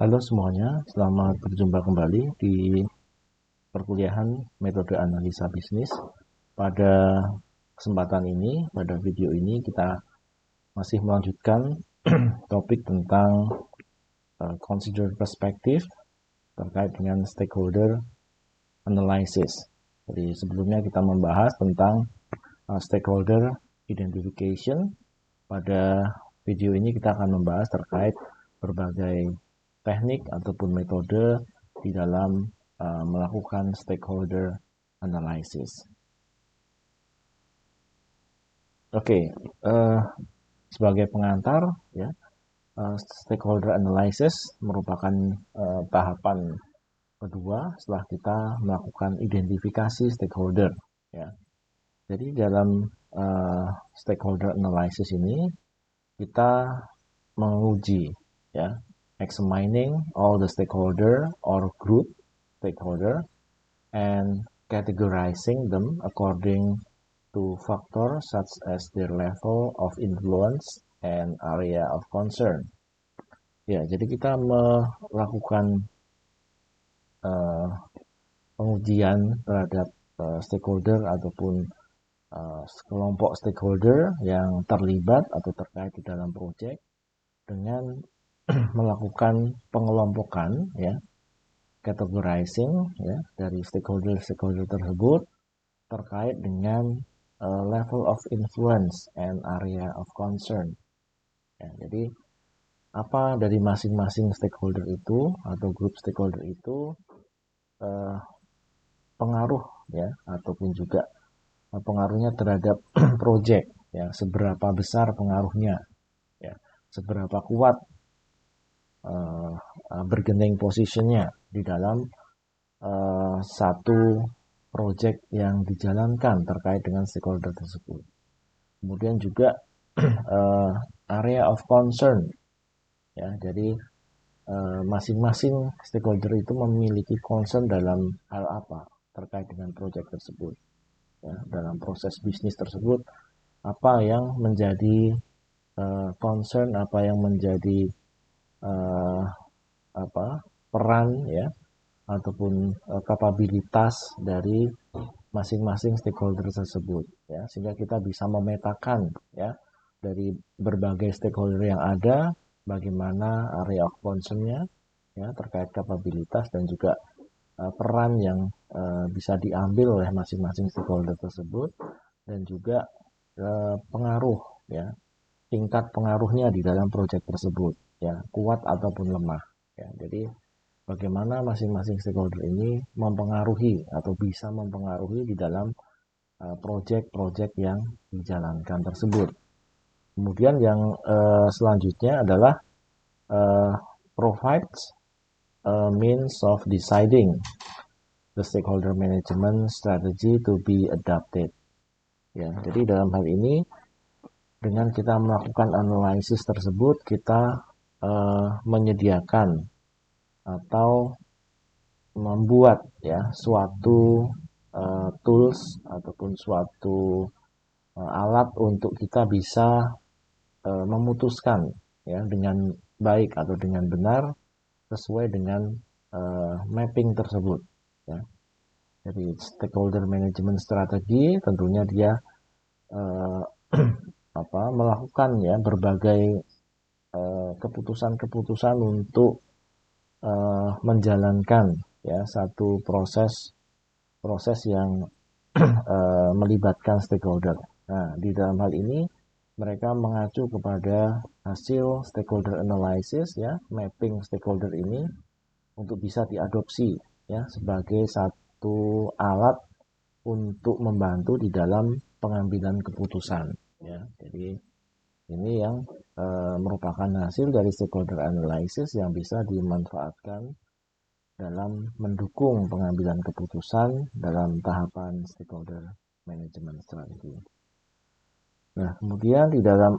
Halo semuanya, selamat berjumpa kembali di perkuliahan metode analisa bisnis. Pada kesempatan ini, pada video ini kita masih melanjutkan topik tentang consider perspective terkait dengan stakeholder analysis. Jadi sebelumnya kita membahas tentang stakeholder identification. Pada video ini kita akan membahas terkait berbagai teknik ataupun metode di dalam melakukan stakeholder analysis. Oke, sebagai pengantar, ya, stakeholder analysis merupakan tahapan kedua setelah kita melakukan identifikasi stakeholder. Ya. Jadi dalam stakeholder analysis ini kita menguji, ya, examining all the stakeholder or group stakeholder and categorizing them according to factors such as their level of influence and area of concern. Ya, jadi kita melakukan pengujian terhadap stakeholder ataupun kelompok stakeholder yang terlibat atau terkait di dalam proyek dengan melakukan pengelompokan, ya, categorizing, ya, dari stakeholder tersebut terkait dengan level of influence and area of concern. Ya, jadi apa dari masing-masing stakeholder itu atau grup stakeholder itu pengaruh, ya, ataupun juga pengaruhnya terhadap project, ya, seberapa besar pengaruhnya, ya, seberapa kuat bargaining positionnya di dalam satu project yang dijalankan terkait dengan stakeholder tersebut. Kemudian juga area of concern, ya, jadi masing-masing stakeholder itu memiliki concern dalam hal apa terkait dengan project tersebut, ya, dalam proses bisnis tersebut apa yang menjadi concern, apa yang menjadi peran, ya, ataupun kapabilitas dari masing-masing stakeholder tersebut, ya, sehingga kita bisa memetakan, ya, dari berbagai stakeholder yang ada bagaimana area of concern-nya, ya, terkait kapabilitas dan juga peran yang bisa diambil oleh masing-masing stakeholder tersebut dan juga pengaruh, ya, tingkat pengaruhnya di dalam proyek tersebut, ya, kuat ataupun lemah, ya. Jadi bagaimana masing-masing stakeholder ini mempengaruhi atau bisa mempengaruhi di dalam proyek-proyek yang dijalankan tersebut. Kemudian yang selanjutnya adalah provides a means of deciding the stakeholder management strategy to be adopted. Ya, jadi dalam hal ini dengan kita melakukan analisis tersebut kita menyediakan atau membuat, ya, suatu tools ataupun suatu alat untuk kita bisa memutuskan, ya, dengan baik atau dengan benar sesuai dengan mapping tersebut, ya. Jadi stakeholder management strategi tentunya dia melakukan, ya, berbagai keputusan-keputusan untuk menjalankan, ya, satu proses yang melibatkan stakeholder. Nah, di dalam hal ini mereka mengacu kepada hasil stakeholder analysis, ya, mapping stakeholder ini untuk bisa diadopsi, ya, sebagai satu alat untuk membantu di dalam pengambilan keputusan, ya. Jadi ini yang merupakan hasil dari stakeholder analysis yang bisa dimanfaatkan dalam mendukung pengambilan keputusan dalam tahapan stakeholder management strategi. Nah, kemudian di dalam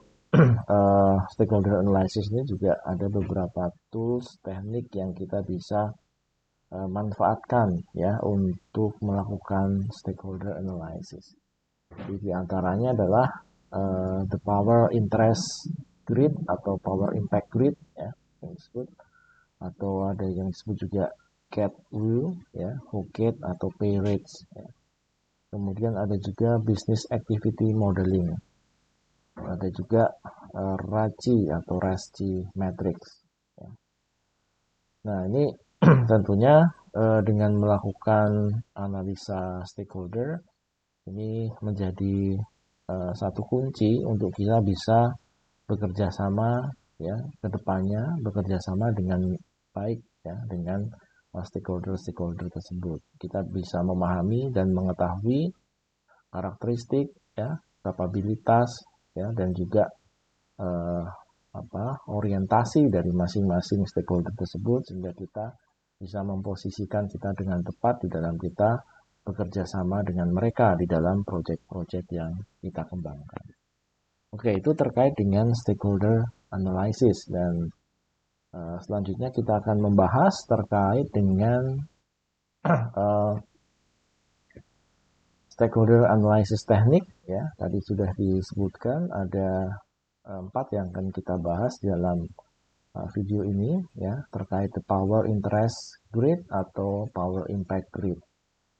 stakeholder analysis ini juga ada beberapa tools, teknik yang kita bisa manfaatkan, ya, untuk melakukan stakeholder analysis. Jadi di antaranya adalah the power interest grid atau power impact grid, ya, yang disebut, atau ada yang disebut juga cat view, ya, Fouquet atau Peretz. Ya. Kemudian ada juga business activity modeling. Ada juga RACI atau RASCI matrix. Ya. Nah, ini tentunya dengan melakukan analisa stakeholder, ini menjadi satu kunci untuk kita bisa bekerja sama, ya, ke depannya bekerja sama dengan baik, ya, dengan stakeholder tersebut. Kita bisa memahami dan mengetahui karakteristik, ya, kapabilitas, ya, dan juga eh, orientasi dari masing-masing stakeholder tersebut, sehingga kita bisa memposisikan kita dengan tepat di dalam kita bekerja sama dengan mereka di dalam proyek-proyek yang kita kembangkan. Oke, itu terkait dengan stakeholder analysis, dan selanjutnya kita akan membahas terkait dengan uh, stakeholder analysis teknik. Ya, tadi sudah disebutkan ada 4 yang akan kita bahas dalam video ini, ya, terkait the power interest grid atau power impact grid.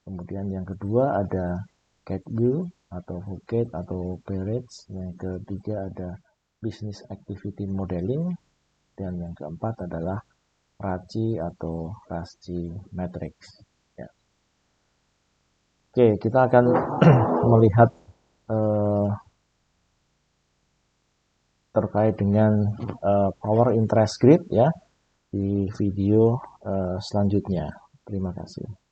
Kemudian yang kedua ada Catgill atau Fouquet atau Peretz. Yang ketiga ada business activity modeling, dan yang keempat adalah RACI atau RASCI matrix. Ya. Oke, kita akan melihat terkait dengan power interest grid, ya, di video selanjutnya. Terima kasih.